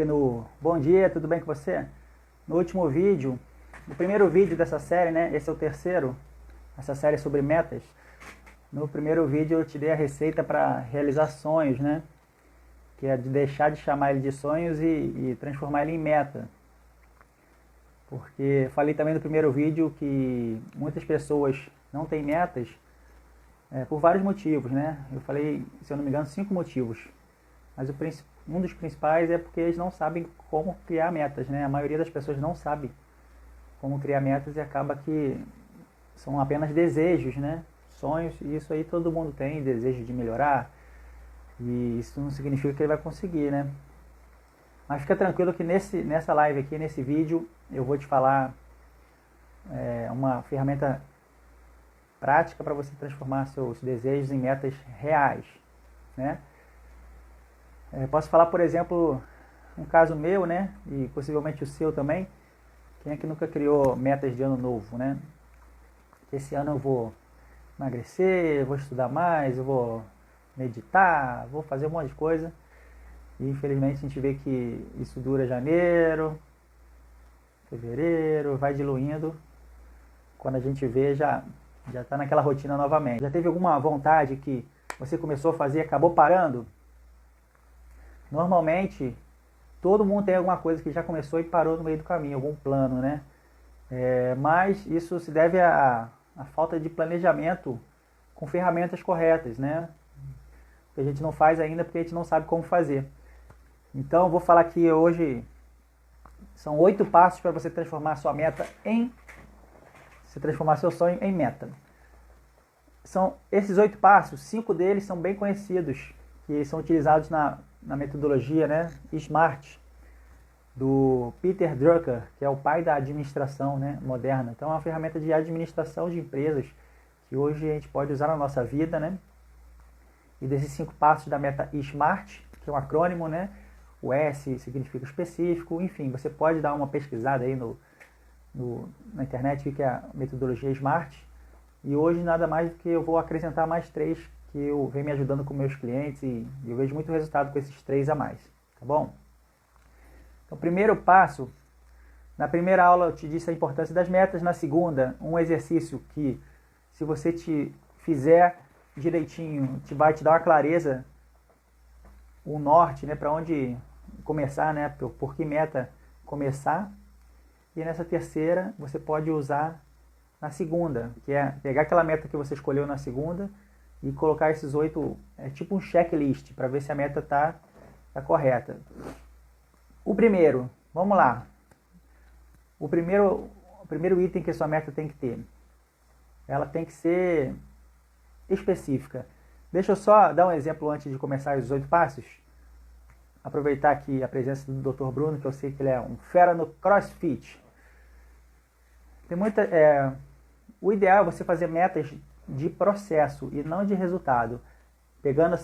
porque Bom dia, tudo bem com você? No último vídeo, no primeiro vídeo dessa série, né? Esse é o terceiro, essa série sobre metas. No primeiro vídeo eu te dei a receita para realizar sonhos, né? Que é de deixar de chamar ele de sonhos e transformar ele em meta. Porque falei também no primeiro vídeo que muitas pessoas não têm metas por vários motivos, né? Eu falei, se eu não me engano, 5 motivos. Mas um dos principais é porque eles não sabem como criar metas, né? A maioria das pessoas não sabe como criar metas e acaba que são apenas desejos, né? Sonhos, e isso aí todo mundo tem, desejo de melhorar. E isso não significa que ele vai conseguir, né? Mas fica tranquilo que nessa live aqui, nesse vídeo, eu vou te falar uma ferramenta prática para você transformar seus desejos em metas reais, né? Posso falar, por exemplo, um caso meu, né? E possivelmente o seu também. Quem é que nunca criou metas de ano novo, né? Esse ano eu vou emagrecer, vou estudar mais, eu vou meditar, vou fazer um monte de coisa. E infelizmente a gente vê que isso dura janeiro, fevereiro, vai diluindo. Quando a gente vê, já está naquela rotina novamente. Já teve alguma vontade que você começou a fazer e acabou parando? Normalmente, todo mundo tem alguma coisa que já começou e parou no meio do caminho, algum plano, né? Mas isso se deve à falta de planejamento com ferramentas corretas, né? Que a gente não faz ainda porque a gente não sabe como fazer. Então, vou falar aqui hoje, são 8 passos para você transformar sua meta você transformar seu sonho em meta. São esses 8 passos, 5 deles são bem conhecidos, que são utilizados na metodologia, né, SMART, do Peter Drucker, que é o pai da administração, né, moderna. Então é uma ferramenta de administração de empresas que hoje a gente pode usar na nossa vida, né? E desses 5 passos da meta SMART, que é um acrônimo, né? O S significa específico, enfim, você pode dar uma pesquisada aí na internet o que é a metodologia SMART. E hoje nada mais do que eu vou acrescentar mais 3 que eu venho me ajudando com meus clientes e eu vejo muito resultado com esses 3 a mais, tá bom? Então, primeiro passo, na primeira aula eu te disse a importância das metas, na segunda, um exercício que, se você te fizer direitinho, vai te dar uma clareza, um norte, né, para onde começar, né, por que meta começar. E nessa terceira, você pode usar na segunda, que é pegar aquela meta que você escolheu na segunda e colocar esses 8, tipo um checklist, para ver se a meta está correta. O primeiro, vamos lá. O primeiro item que a sua meta tem que ter, ela tem que ser específica. Deixa eu só dar um exemplo antes de começar os 8 passos. Aproveitar aqui a presença do Dr. Bruno, que eu sei que ele é um fera no CrossFit. Tem o ideal é você fazer metas de processo e não de resultado. Pegando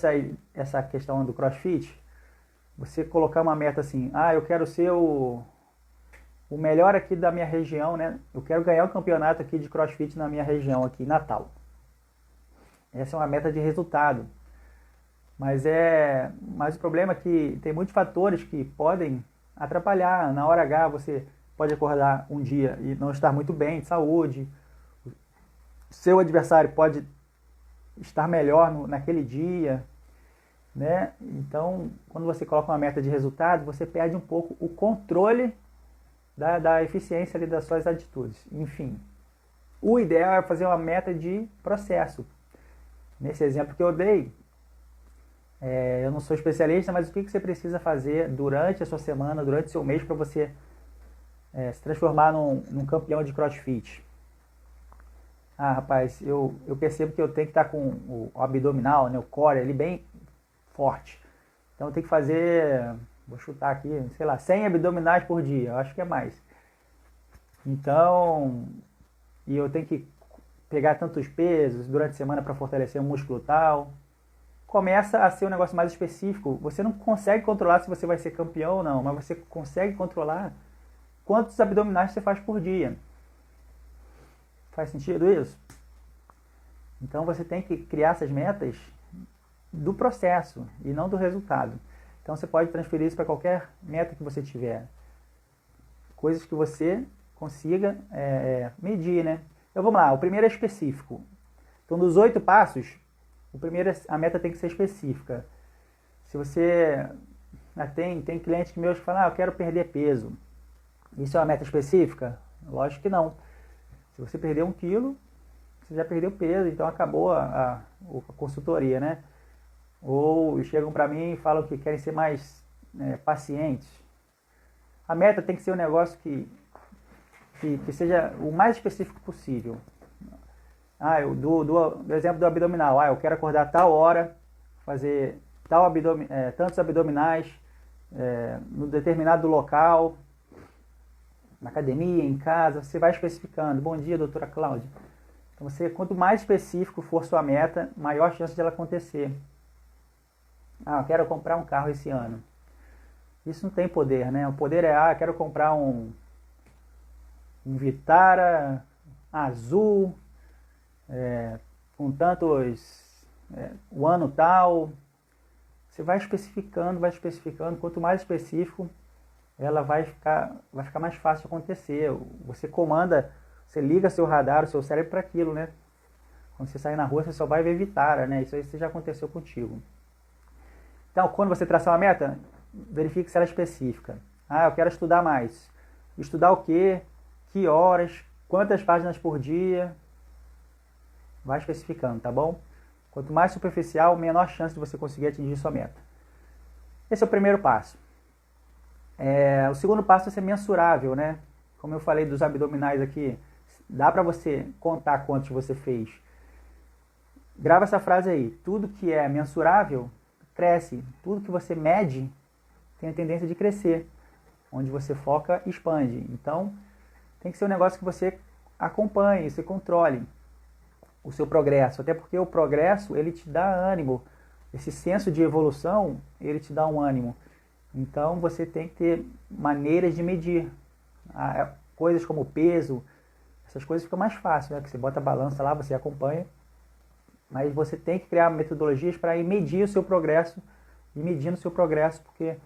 essa questão do CrossFit, você colocar uma meta assim, eu quero ser o melhor aqui da minha região, né? Eu quero ganhar o campeonato aqui de CrossFit na minha região aqui, Natal. Essa é uma meta de resultado. Mas o problema é que tem muitos fatores que podem atrapalhar. Na hora H você pode acordar um dia e não estar muito bem de saúde. Seu adversário pode estar melhor naquele dia, né? Então, quando você coloca uma meta de resultado, você perde um pouco o controle da eficiência ali das suas atitudes. Enfim, o ideal é fazer uma meta de processo. Nesse exemplo que eu dei, eu não sou especialista, mas o que você precisa fazer durante a sua semana, durante o seu mês, para você se transformar num campeão de CrossFit? Rapaz, eu percebo que eu tenho que estar com o abdominal, né, o core ali bem forte. Então eu tenho que fazer, vou chutar aqui, sei lá, 100 abdominais por dia, eu acho que é mais. Então, e eu tenho que pegar tantos pesos durante a semana para fortalecer o músculo tal. Começa a ser um negócio mais específico. Você não consegue controlar se você vai ser campeão ou não, mas você consegue controlar quantos abdominais você faz por dia. Faz sentido isso? Então você tem que criar essas metas do processo e não do resultado. Então você pode transferir isso para qualquer meta que você tiver. Coisas que você consiga medir, né? Então vamos lá, o primeiro é específico. Então dos 8 passos, a meta tem que ser específica. Se você tem clientes meus que falam, eu quero perder peso. Isso é uma meta específica? Lógico que não. Se você perder 1 quilo, você já perdeu peso, então acabou a consultoria, né? Ou chegam para mim e falam que querem ser mais pacientes. A meta tem que ser um negócio que seja o mais específico possível. Do exemplo do abdominal. Eu quero acordar tal hora, fazer tantos abdominais no determinado local, na academia, em casa. Você vai especificando. Bom dia, doutora Cláudia. Então, quanto mais específico for sua meta, maior chance de ela acontecer. Eu quero comprar um carro esse ano. Isso não tem poder, né? O poder é, quero comprar um Vitara azul, com tantos, o ano tal. Você vai especificando. Quanto mais específico, ela vai ficar mais fácil de acontecer. Você comanda, você liga seu radar, o seu cérebro para aquilo, né? Quando você sair na rua, você só vai ver Vitara, né? Isso aí já aconteceu contigo. Então, quando você traçar uma meta, verifique se ela é específica. Eu quero estudar mais. Estudar o quê? Que horas? Quantas páginas por dia? Vai especificando, tá bom? Quanto mais superficial, menor chance de você conseguir atingir sua meta. Esse é o primeiro passo. O segundo passo é ser mensurável, né? Como eu falei dos abdominais aqui, dá para você contar quantos você fez. Grava essa frase aí. Tudo que é mensurável, cresce. Tudo que você mede tem a tendência de crescer. Onde você foca, expande. Então, tem que ser um negócio que você acompanhe, você controle o seu progresso. Até porque o progresso, ele te dá ânimo. Esse senso de evolução, ele te dá um ânimo. Então, você tem que ter maneiras de medir. Coisas como peso, essas coisas ficam mais fácil, né? Que você bota a balança lá, você acompanha. Mas você tem que criar metodologias para ir medir o seu progresso, e medindo o seu progresso, porque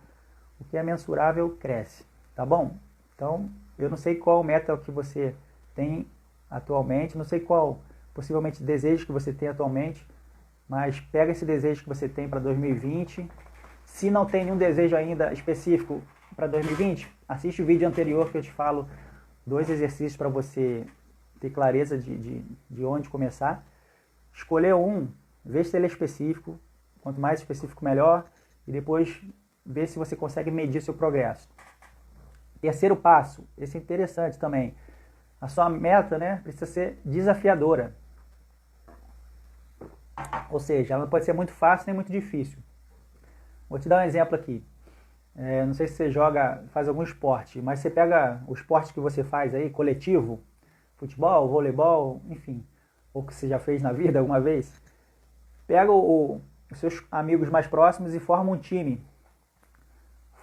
o que é mensurável cresce, tá bom? Então, eu não sei qual meta que você tem atualmente, não sei qual, possivelmente, desejo que você tem atualmente, mas pega esse desejo que você tem para 2020. Se não tem nenhum desejo ainda específico para 2020, assiste o vídeo anterior que eu te falo 2 exercícios para você ter clareza de onde começar. Escolher um, ver se ele é específico, quanto mais específico melhor, e depois ver se você consegue medir seu progresso. Terceiro passo, esse é interessante também, a sua meta, né, precisa ser desafiadora. Ou seja, ela não pode ser muito fácil nem muito difícil. Vou te dar um exemplo aqui. Não sei se você faz algum esporte, mas você pega o esporte que você faz aí, coletivo, futebol, voleibol, enfim, ou que você já fez na vida alguma vez, pega os seus amigos mais próximos e forma um time.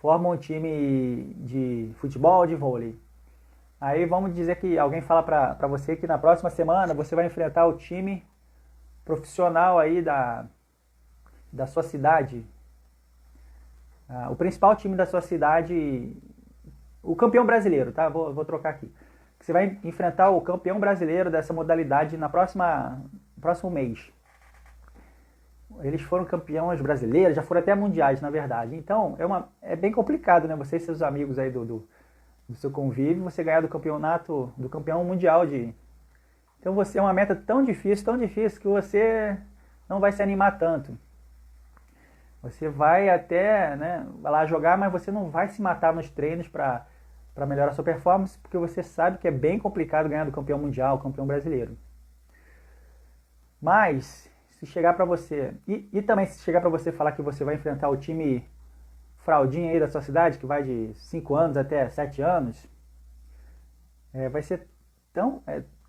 Forma um time de futebol ou de vôlei. Aí vamos dizer que alguém fala para você que na próxima semana você vai enfrentar o time profissional aí da sua cidade. O principal time da sua cidade, o campeão brasileiro, tá? Vou trocar aqui. Você vai enfrentar o campeão brasileiro dessa modalidade no próximo mês. Eles foram campeões brasileiros, já foram até mundiais, na verdade. Então, é bem complicado, né? Você e seus amigos aí do seu convívio, você ganhar do campeão mundial de... Então, é uma meta tão difícil, que você não vai se animar tanto. Você vai até, né, vai lá jogar, mas você não vai se matar nos treinos para melhorar a sua performance, porque você sabe que é bem complicado ganhar do campeão mundial, campeão brasileiro. Mas, se chegar para você, e também se chegar para você falar que você vai enfrentar o time fraldinha aí da sua cidade, que vai de 5 anos até 7 anos, vai ser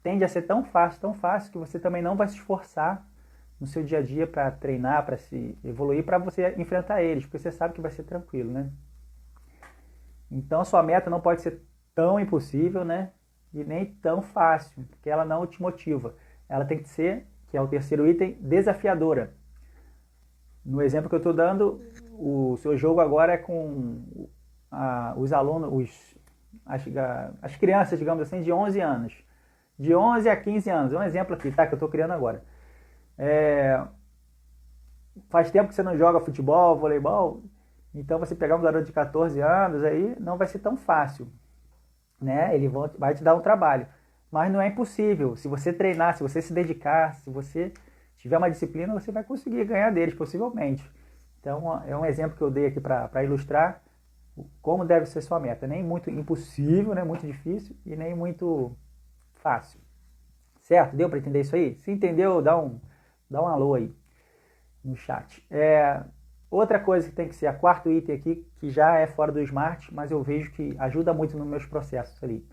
tende a ser tão fácil que você também não vai se esforçar no seu dia a dia para treinar, para se evoluir, para você enfrentar eles, porque você sabe que vai ser tranquilo, né? Então, sua meta não pode ser tão impossível, né? E nem tão fácil, porque ela não te motiva. Ela tem que ser, que é o terceiro item, desafiadora. No exemplo que eu estou dando, o seu jogo agora é com os alunos, as crianças, digamos assim, de 11 anos. De 11 a 15 anos. É um exemplo aqui, tá? Que eu estou criando agora. Faz tempo que você não joga futebol, voleibol, então você pegar um garoto de 14 anos aí não vai ser tão fácil, né? Ele vai te dar um trabalho, mas não é impossível. Se você treinar, se você se dedicar, se você tiver uma disciplina, você vai conseguir ganhar deles, possivelmente. Então é um exemplo que eu dei aqui para ilustrar como deve ser sua meta. Nem muito impossível, né? Muito difícil e nem muito fácil. Certo? Deu para entender isso aí? Se entendeu, dá um alô aí no chat. Outra coisa que tem que ser, a quarto item aqui, que já é fora do Smart, mas eu vejo que ajuda muito nos meus processos ali.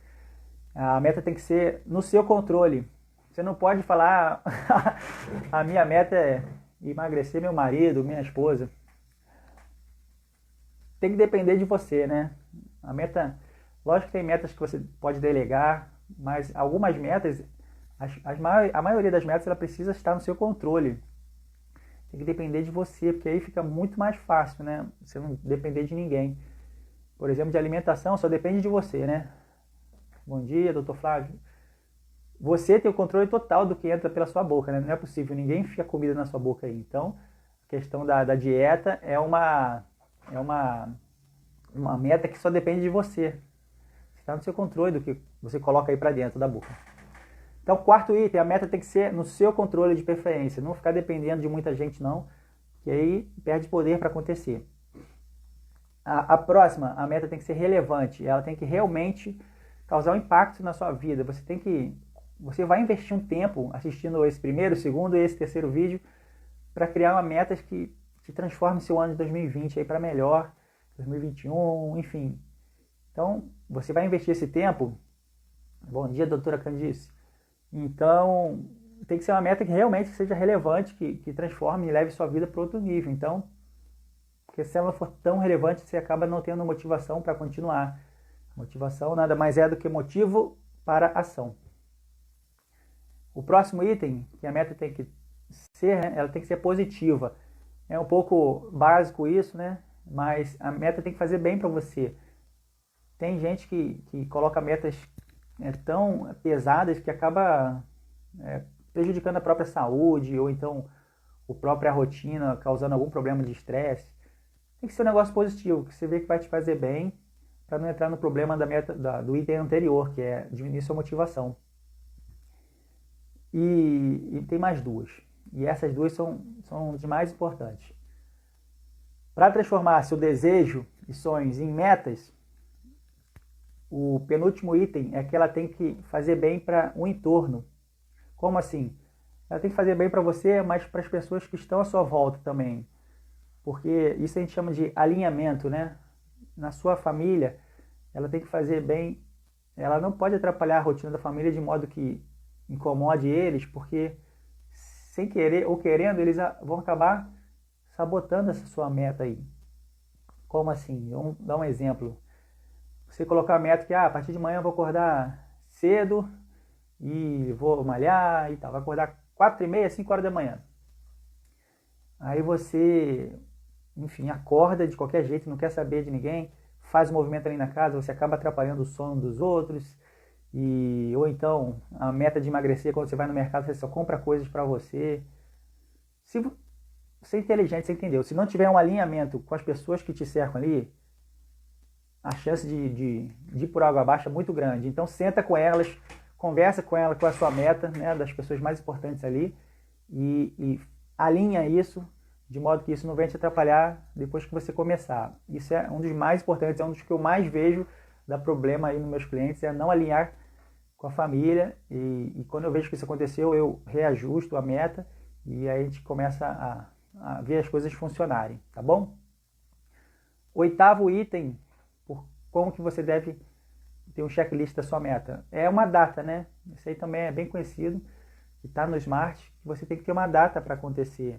A meta tem que ser no seu controle. Você não pode falar, a minha meta é emagrecer meu marido, minha esposa. Tem que depender de você, né? A meta, lógico que tem metas que você pode delegar, mas algumas metas, a maioria das metas, ela precisa estar no seu controle. Tem que depender de você, porque aí fica muito mais fácil, né? Você não depender de ninguém. Por exemplo, de alimentação, só depende de você, né? Bom dia, doutor Flávio. Você tem o controle total do que entra pela sua boca, né? Não é possível, ninguém enfia comida na sua boca aí. Então, a questão da dieta é uma meta que só depende de você. Está no seu controle do que você coloca aí para dentro da boca. Então, quarto item, a meta tem que ser no seu controle de preferência, não ficar dependendo de muita gente não, que aí perde poder para acontecer. A próxima, a meta tem que ser relevante, ela tem que realmente causar um impacto na sua vida. Você vai investir um tempo assistindo esse primeiro, segundo e esse terceiro vídeo para criar uma meta que transforme seu ano de 2020 aí para melhor, 2021, enfim. Então, você vai investir esse tempo. Bom dia, doutora Candice. Então, tem que ser uma meta que realmente seja relevante, que transforme e leve sua vida para outro nível. Então, porque se ela não for tão relevante, você acaba não tendo motivação para continuar. Motivação nada mais é do que motivo para ação. O próximo item, que a meta tem que ser, ela tem que ser positiva. É um pouco básico isso, né? Mas a meta tem que fazer bem para você. Tem gente que coloca metas tão pesadas que acaba prejudicando a própria saúde ou então a própria rotina, causando algum problema de estresse. Tem que ser um negócio positivo, que você vê que vai te fazer bem, para não entrar no problema da meta do item anterior, que é diminuir sua motivação. E tem mais duas. E essas duas são as mais importantes. Para transformar seu desejo e sonhos em metas, o penúltimo item é que ela tem que fazer bem para o entorno. Como assim? Ela tem que fazer bem para você, mas para as pessoas que estão à sua volta também. Porque isso a gente chama de alinhamento, né? Na sua família, ela tem que fazer bem. Ela não pode atrapalhar a rotina da família de modo que incomode eles, porque sem querer ou querendo, eles vão acabar sabotando essa sua meta aí. Como assim? Vamos dar um exemplo. Você colocar a meta que a partir de manhã eu vou acordar cedo e vou malhar e tal. Vai acordar 4h30, 5 horas da manhã. Aí você, enfim, acorda de qualquer jeito, não quer saber de ninguém, faz um movimento ali na casa, você acaba atrapalhando o sono dos outros. Ou então, a meta de emagrecer, quando você vai no mercado, você só compra coisas para você. Se você é inteligente, você entendeu. Se não tiver um alinhamento com as pessoas que te cercam ali, a chance de ir por água abaixo é muito grande. Então, senta com elas, conversa com ela, com a sua meta, né, das pessoas mais importantes ali, e alinha isso, de modo que isso não venha te atrapalhar depois que você começar. Isso é um dos mais importantes, é um dos que eu mais vejo dar problema aí nos meus clientes, é não alinhar com a família, e quando eu vejo que isso aconteceu, eu reajusto a meta, e aí a gente começa a ver as coisas funcionarem, tá bom? Oitavo item, como que você deve ter um checklist da sua meta. É uma data, né? Isso aí também é bem conhecido, que está no Smart, que você tem que ter uma data para acontecer.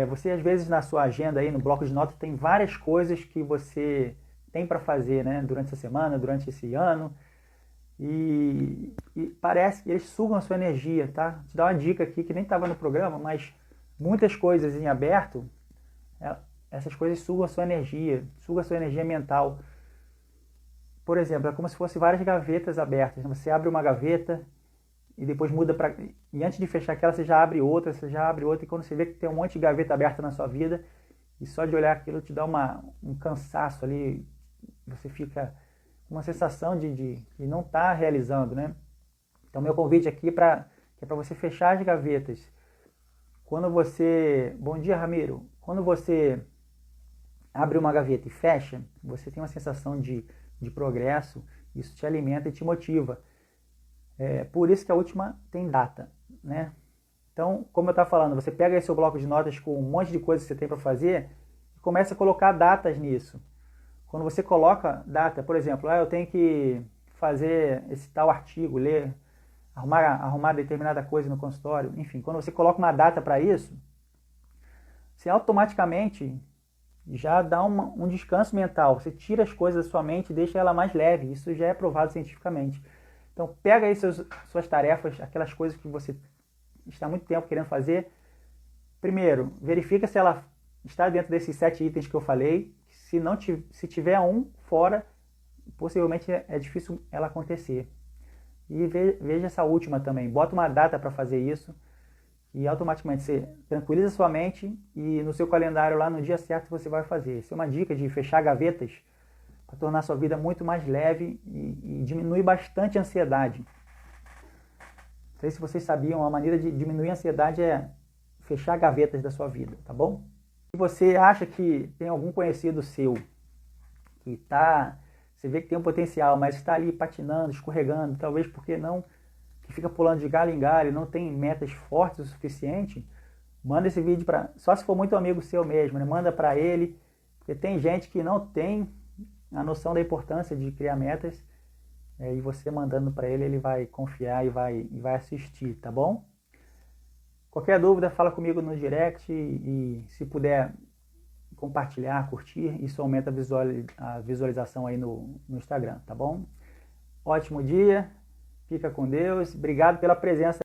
Você, às vezes, na sua agenda, aí, no bloco de notas, tem várias coisas que você tem para fazer, né? Durante essa semana, durante esse ano. E parece que eles sugam a sua energia, tá? Vou te dar uma dica aqui, que nem estava no programa, mas muitas coisas em aberto, essas coisas sugam a sua energia mental. Por exemplo, é como se fossem várias gavetas abertas. Você abre uma gaveta e depois muda para... E antes de fechar aquela, você já abre outra, e quando você vê que tem um monte de gaveta aberta na sua vida, e só de olhar aquilo te dá um cansaço ali, você fica com uma sensação de não estar realizando, né? Então, meu convite aqui é para você fechar as gavetas. Quando você... Bom dia, Ramiro. Quando você abre uma gaveta e fecha, você tem uma sensação de progresso, isso te alimenta e te motiva. Por isso que a última tem data, né? Então, como eu estava falando, você pega aí seu bloco de notas com um monte de coisas que você tem para fazer e começa a colocar datas nisso. Quando você coloca data, por exemplo, eu tenho que fazer esse tal artigo, ler, arrumar determinada coisa no consultório, enfim, quando você coloca uma data para isso, você automaticamente já dá um descanso mental. Você tira as coisas da sua mente e deixa ela mais leve. Isso já é provado cientificamente. Então, pega aí suas tarefas, aquelas coisas que você está há muito tempo querendo fazer. Primeiro, verifica se ela está dentro desses 7 itens que eu falei. Se tiver um fora, possivelmente é difícil ela acontecer. E veja essa última também. Bota uma data para fazer isso. E automaticamente você tranquiliza sua mente e no seu calendário lá no dia certo você vai fazer. Isso é uma dica de fechar gavetas para tornar sua vida muito mais leve e diminui bastante a ansiedade. Não sei se vocês sabiam, a maneira de diminuir a ansiedade é fechar gavetas da sua vida, tá bom? Se você acha que tem algum conhecido seu que você vê que tem um potencial, mas está ali patinando, escorregando, talvez porque não... que fica pulando de galho em galho, não tem metas fortes o suficiente, manda esse vídeo para... Só se for muito amigo seu mesmo, né? Manda para ele, porque tem gente que não tem a noção da importância de criar metas, e você mandando para ele, ele vai confiar e vai assistir, tá bom? Qualquer dúvida, fala comigo no direct e se puder compartilhar, curtir, isso aumenta a visualização aí no Instagram, tá bom? Ótimo dia! Fica com Deus. Obrigado pela presença